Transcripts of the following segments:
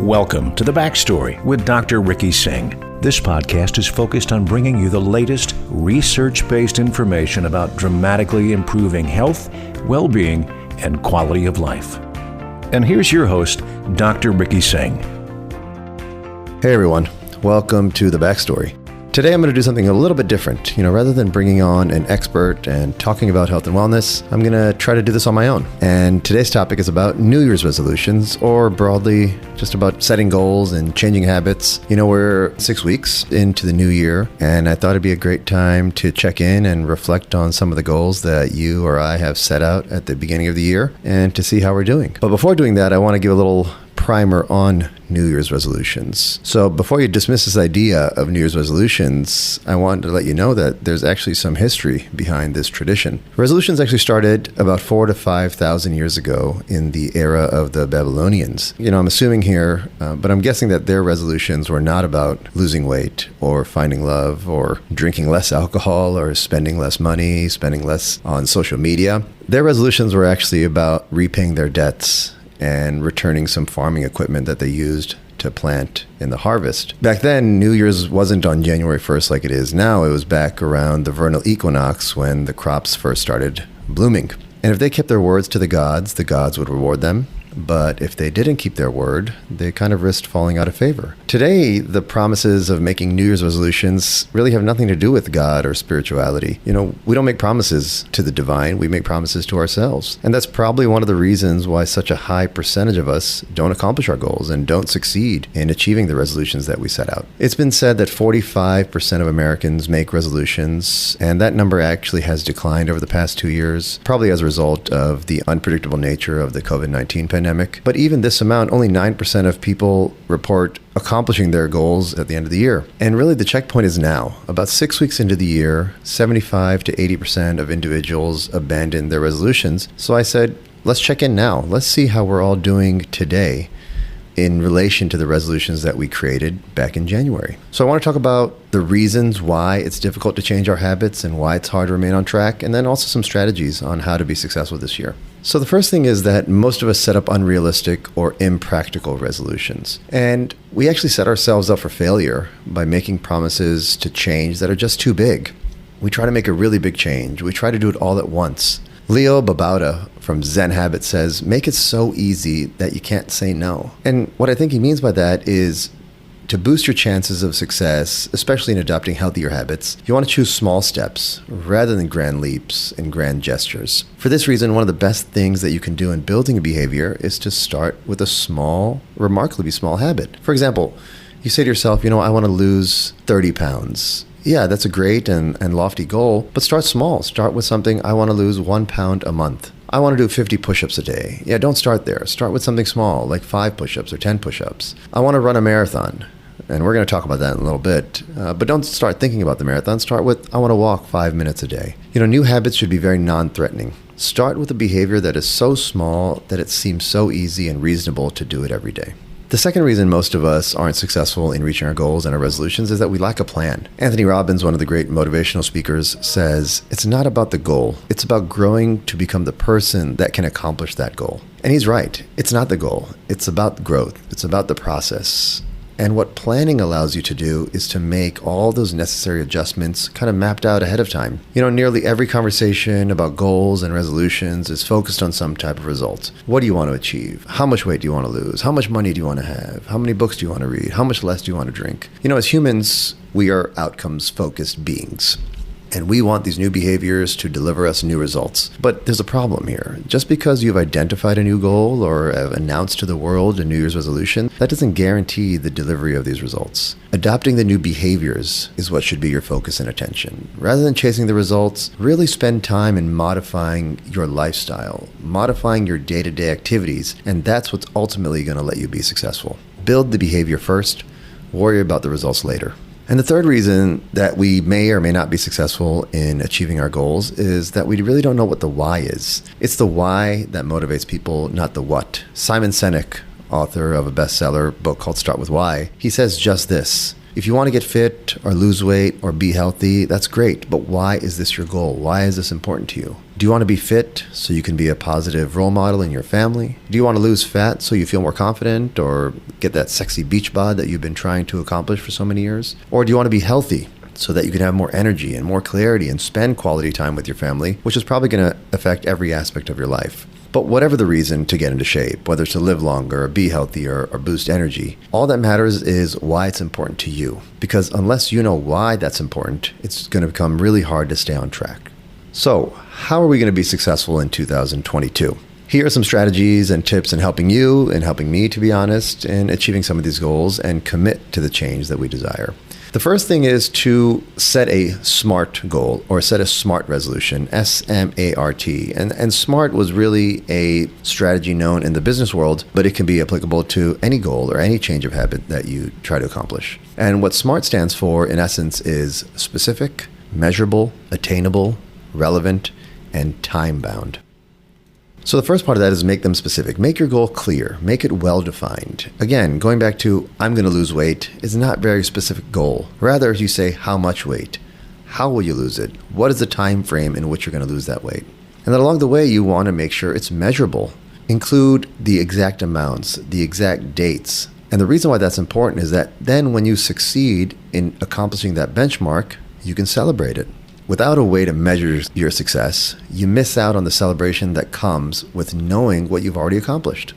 Welcome to The Backstory with Dr. Ricky Singh. This podcast is focused on bringing you the latest research-based information about dramatically improving health, well-being, and quality of life. And here's your host, Dr. Ricky Singh. Hey everyone, welcome to The Backstory. Today I'm going to do something a little bit different. Rather than bringing on an expert and talking about health and wellness, I'm going to try to do this on my own. And today's topic is about New Year's resolutions, or broadly, just about setting goals and changing habits. We're 6 weeks into the new year, and I thought it'd be a great time to check in and reflect on some of the goals that you or I have set out at the beginning of the year and to see how we're doing. But before doing that, I want to give a little primer on New Year's resolutions. So before you dismiss this idea of New Year's resolutions, I wanted to let you know that there's actually some history behind this tradition. Resolutions actually started about 4,000 to 5,000 years ago in the era of the Babylonians. I'm assuming here, but I'm guessing that their resolutions were not about losing weight or finding love or drinking less alcohol or spending less money, spending less on social media. Their resolutions were actually about repaying their debts and returning some farming equipment that they used to plant in the harvest. Back then, New Year's wasn't on January 1st like it is now. It was back around the vernal equinox when the crops first started blooming. And if they kept their words to the gods would reward them. But if they didn't keep their word, they kind of risked falling out of favor. Today, the promises of making New Year's resolutions really have nothing to do with God or spirituality. We don't make promises to the divine, we make promises to ourselves. And that's probably one of the reasons why such a high percentage of us don't accomplish our goals and don't succeed in achieving the resolutions that we set out. It's been said that 45% of Americans make resolutions, and that number actually has declined over the past 2 years, probably as a result of the unpredictable nature of the COVID-19 pandemic. But even this amount, only 9% of people report accomplishing their goals at the end of the year. And really the checkpoint is now. About 6 weeks into the year, 75 to 80% of individuals abandon their resolutions. So I said, let's check in now. Let's see how we're all doing today in relation to the resolutions that we created back in January. So I want to talk about the reasons why it's difficult to change our habits and why it's hard to remain on track, and then also some strategies on how to be successful this year. So the first thing is that most of us set up unrealistic or impractical resolutions. And we actually set ourselves up for failure by making promises to change that are just too big. We try to make a really big change. We try to do it all at once. Leo Babauta from Zen Habit says, make it so easy that you can't say no. And what I think he means by that is to boost your chances of success, especially in adopting healthier habits, you want to choose small steps rather than grand leaps and grand gestures. For this reason, one of the best things that you can do in building a behavior is to start with a small, remarkably small habit. For example, you say to yourself, I want to lose 30 pounds. Yeah, that's a great and lofty goal, but start small. Start with something, I want to lose 1 pound a month. I want to do 50 push-ups a day. Yeah, don't start there. Start with something small, like 5 push-ups or 10 push-ups. I want to run a marathon, and we're going to talk about that in a little bit. But don't start thinking about the marathon. Start with, I want to walk 5 minutes a day. New habits should be very non-threatening. Start with a behavior that is so small that it seems so easy and reasonable to do it every day. The second reason most of us aren't successful in reaching our goals and our resolutions is that we lack a plan. Anthony Robbins, one of the great motivational speakers, says, it's not about the goal. It's about growing to become the person that can accomplish that goal. And he's right. It's not the goal. It's about growth. It's about the process. And what planning allows you to do is to make all those necessary adjustments kind of mapped out ahead of time. Nearly every conversation about goals and resolutions is focused on some type of result. What do you want to achieve? How much weight do you want to lose? How much money do you want to have? How many books do you want to read? How much less do you want to drink? As humans, we are outcomes-focused beings. And we want these new behaviors to deliver us new results. But there's a problem here. Just because you've identified a new goal or have announced to the world a New Year's resolution, that doesn't guarantee the delivery of these results. Adopting the new behaviors is what should be your focus and attention. Rather than chasing the results, really spend time in modifying your lifestyle, modifying your day-to-day activities, and that's what's ultimately going to let you be successful. Build the behavior first, worry about the results later. And the third reason that we may or may not be successful in achieving our goals is that we really don't know what the why is. It's the why that motivates people, not the what. Simon Sinek, author of a bestseller book called Start With Why, he says just this: If you want to get fit or lose weight or be healthy, that's great. But why is this your goal? Why is this important to you? Do you want to be fit so you can be a positive role model in your family? Do you want to lose fat so you feel more confident or get that sexy beach bod that you've been trying to accomplish for so many years? Or do you want to be healthy so that you can have more energy and more clarity and spend quality time with your family, which is probably going to affect every aspect of your life? But whatever the reason to get into shape, whether it's to live longer or be healthier or boost energy, all that matters is why it's important to you. Because unless you know why that's important, it's going to become really hard to stay on track. So, how are we going to be successful in 2022? Here are some strategies and tips in helping you and helping me, to be honest, in achieving some of these goals and commit to the change that we desire. The first thing is to set a SMART goal or set a SMART resolution, S-M-A-R-T. And SMART was really a strategy known in the business world, but it can be applicable to any goal or any change of habit that you try to accomplish. And what SMART stands for, in essence, is specific, measurable, attainable, relevant, and time-bound. So the first part of that is make them specific. Make your goal clear. Make it well-defined. Again, going back to I'm going to lose weight is not a very specific goal. Rather, you say how much weight. How will you lose it? What is the time frame in which you're going to lose that weight? And then along the way, you want to make sure it's measurable. Include the exact amounts, the exact dates. And the reason why that's important is that then when you succeed in accomplishing that benchmark, you can celebrate it. Without a way to measure your success, you miss out on the celebration that comes with knowing what you've already accomplished.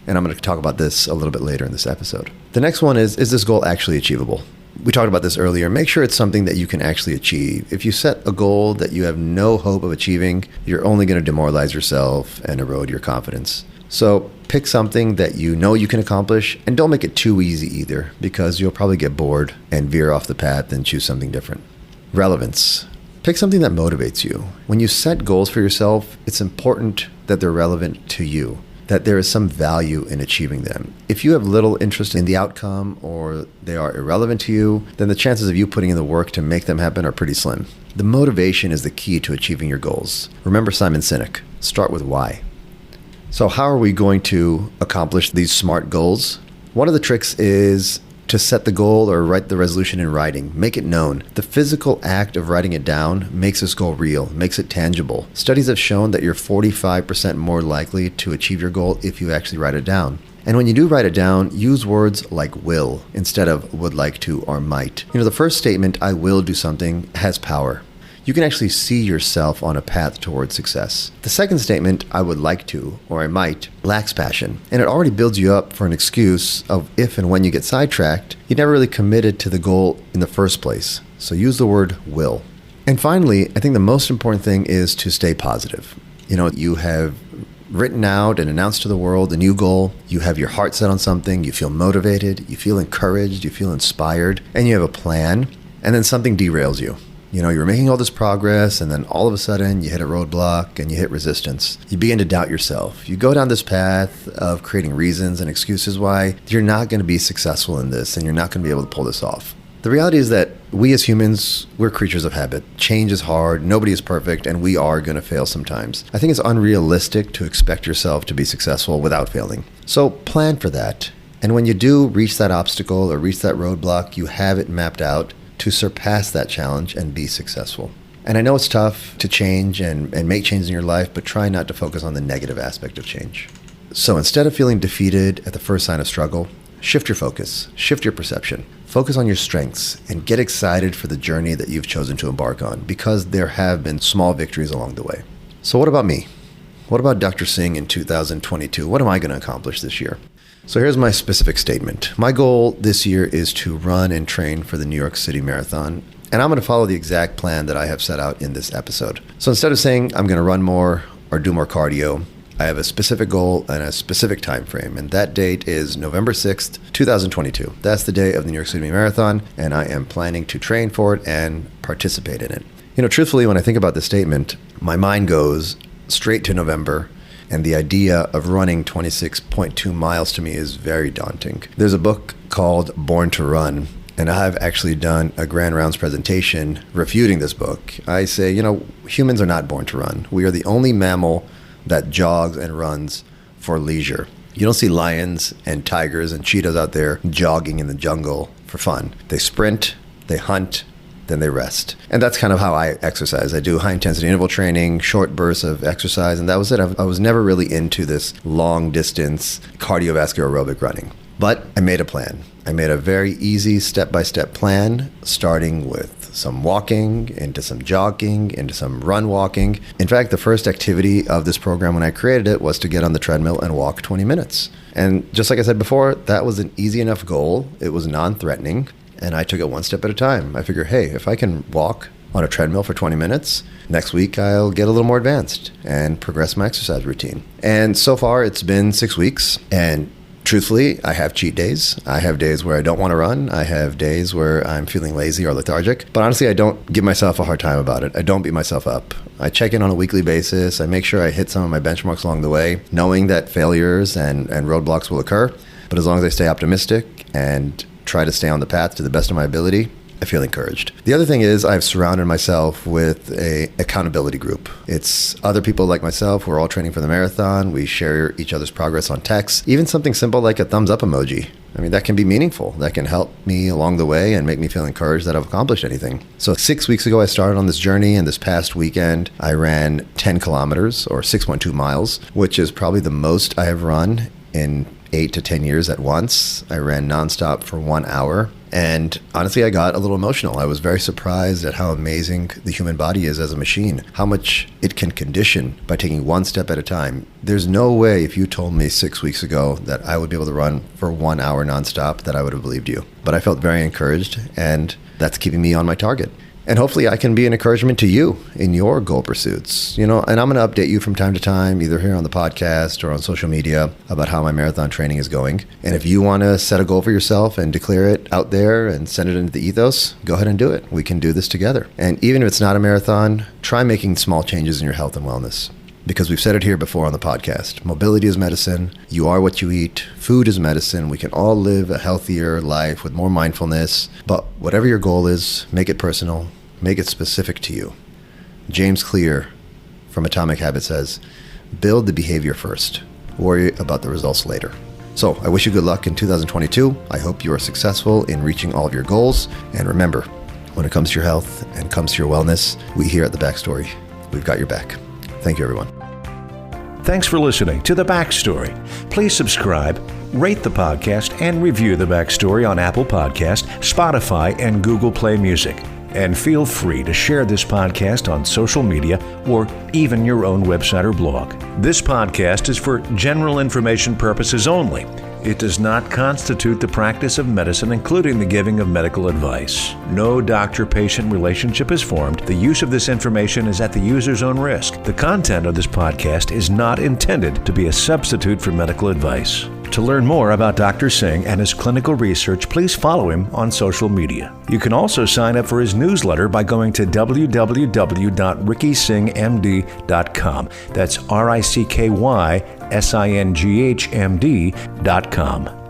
And I'm going to talk about this a little bit later in this episode. The next one is this goal actually achievable? We talked about this earlier. Make sure it's something that you can actually achieve. If you set a goal that you have no hope of achieving, you're only going to demoralize yourself and erode your confidence. So pick something that you know you can accomplish, and don't make it too easy either, because you'll probably get bored and veer off the path and choose something different. Relevance. Pick something that motivates you. When you set goals for yourself, it's important that they're relevant to you, that there is some value in achieving them. If you have little interest in the outcome or they are irrelevant to you, then the chances of you putting in the work to make them happen are pretty slim. The motivation is the key to achieving your goals. Remember Simon Sinek, start with why. So how are we going to accomplish these SMART goals? One of the tricks is to set the goal or write the resolution in writing. Make it known. The physical act of writing it down makes this goal real, makes it tangible. Studies have shown that you're 45% more likely to achieve your goal if you actually write it down. And when you do write it down, use words like will instead of would like to or might. The first statement, I will do something, has power. You can actually see yourself on a path towards success. The second statement, I would like to, or I might, lacks passion. And it already builds you up for an excuse of if and when you get sidetracked, you never really committed to the goal in the first place. So use the word will. And finally, I think the most important thing is to stay positive. You have written out and announced to the world a new goal. You have your heart set on something. You feel motivated. You feel encouraged. You feel inspired. And you have a plan. And then something derails you. You're making all this progress, and then all of a sudden you hit a roadblock and you hit resistance. You begin to doubt yourself. You go down this path of creating reasons and excuses why you're not going to be successful in this and you're not going to be able to pull this off. The reality is that we as humans, we're creatures of habit. Change is hard, nobody is perfect, and we are going to fail sometimes. I think it's unrealistic to expect yourself to be successful without failing. So plan for that. And when you do reach that obstacle or reach that roadblock, you have it mapped out to surpass that challenge and be successful. And I know it's tough to change and make changes in your life, but try not to focus on the negative aspect of change. So instead of feeling defeated at the first sign of struggle, shift your focus, shift your perception, focus on your strengths, and get excited for the journey that you've chosen to embark on, because there have been small victories along the way. So what about me? What about Dr. Singh in 2022? What am I going to accomplish this year? So here's my specific statement. My goal this year is to run and train for the New York City Marathon, and I'm going to follow the exact plan that I have set out in this episode. So instead of saying I'm going to run more or do more cardio, I have a specific goal and a specific time frame, and that date is November 6th, 2022. That's the day of the New York City Marathon, and I am planning to train for it and participate in it. Truthfully, when I think about this statement, my mind goes straight to November. And the idea of running 26.2 miles to me is very daunting. There's a book called Born to Run, and I've actually done a Grand Rounds presentation refuting this book. I say, humans are not born to run. We are the only mammal that jogs and runs for leisure. You don't see lions and tigers and cheetahs out there jogging in the jungle for fun. They sprint, they hunt, then they rest. And that's kind of how I exercise. I do high intensity interval training, short bursts of exercise, and that was it. I was never really into this long distance cardiovascular aerobic running. But I made a plan. I made a very easy step-by-step plan, starting with some walking, into some jogging, into some run walking. In fact, the first activity of this program when I created it was to get on the treadmill and walk 20 minutes. And just like I said before, that was an easy enough goal. It was non-threatening, and I took it one step at a time. I figured, hey, if I can walk on a treadmill for 20 minutes, next week I'll get a little more advanced and progress my exercise routine. And so far, it's been 6 weeks, and truthfully, I have cheat days. I have days where I don't want to run. I have days where I'm feeling lazy or lethargic. But honestly, I don't give myself a hard time about it. I don't beat myself up. I check in on a weekly basis. I make sure I hit some of my benchmarks along the way, knowing that failures and roadblocks will occur. But as long as I stay optimistic and try to stay on the path to the best of my ability, I feel encouraged. The other thing is I've surrounded myself with an accountability group. It's other people like myself who are all training for the marathon. We share each other's progress on text. Even something simple like a thumbs up emoji. I mean, that can be meaningful. That can help me along the way and make me feel encouraged that I've accomplished anything. So 6 weeks ago, I started on this journey, and this past weekend, I ran 10 kilometers or 6.2 miles, which is probably the most I have run in 8 to 10 years at once. I ran nonstop for 1 hour. And honestly, I got a little emotional. I was very surprised at how amazing the human body is as a machine, how much it can condition by taking one step at a time. There's no way if you told me 6 weeks ago that I would be able to run for 1 hour nonstop that I would have believed you. But I felt very encouraged, and that's keeping me on my target. And hopefully I can be an encouragement to you in your goal pursuits. And I'm going to update you from time to time, either here on the podcast or on social media, about how my marathon training is going. And if you want to set a goal for yourself and declare it out there and send it into the ethos, go ahead and do it. We can do this together. And even if it's not a marathon, try making small changes in your health and wellness. Because we've said it here before on the podcast, mobility is medicine. You are what you eat. Food is medicine. We can all live a healthier life with more mindfulness. But whatever your goal is, make it personal. Make it specific to you. James Clear from Atomic Habits says, build the behavior first. Worry about the results later. So I wish you good luck in 2022. I hope you are successful in reaching all of your goals. And remember, when it comes to your health and comes to your wellness, we here at The Backstory, we've got your back. Thank you, everyone. Thanks for listening to The Backstory. Please subscribe, rate the podcast, and review The Backstory on Apple Podcast, Spotify, and Google Play Music. And feel free to share this podcast on social media or even your own website or blog. This podcast is for general information purposes only. It does not constitute the practice of medicine, including the giving of medical advice. No doctor-patient relationship is formed. The use of this information is at the user's own risk. The content of this podcast is not intended to be a substitute for medical advice. To learn more about Dr. Singh and his clinical research, please follow him on social media. You can also sign up for his newsletter by going to www.rickysinghmd.com. That's RICKYSINGHMD.com.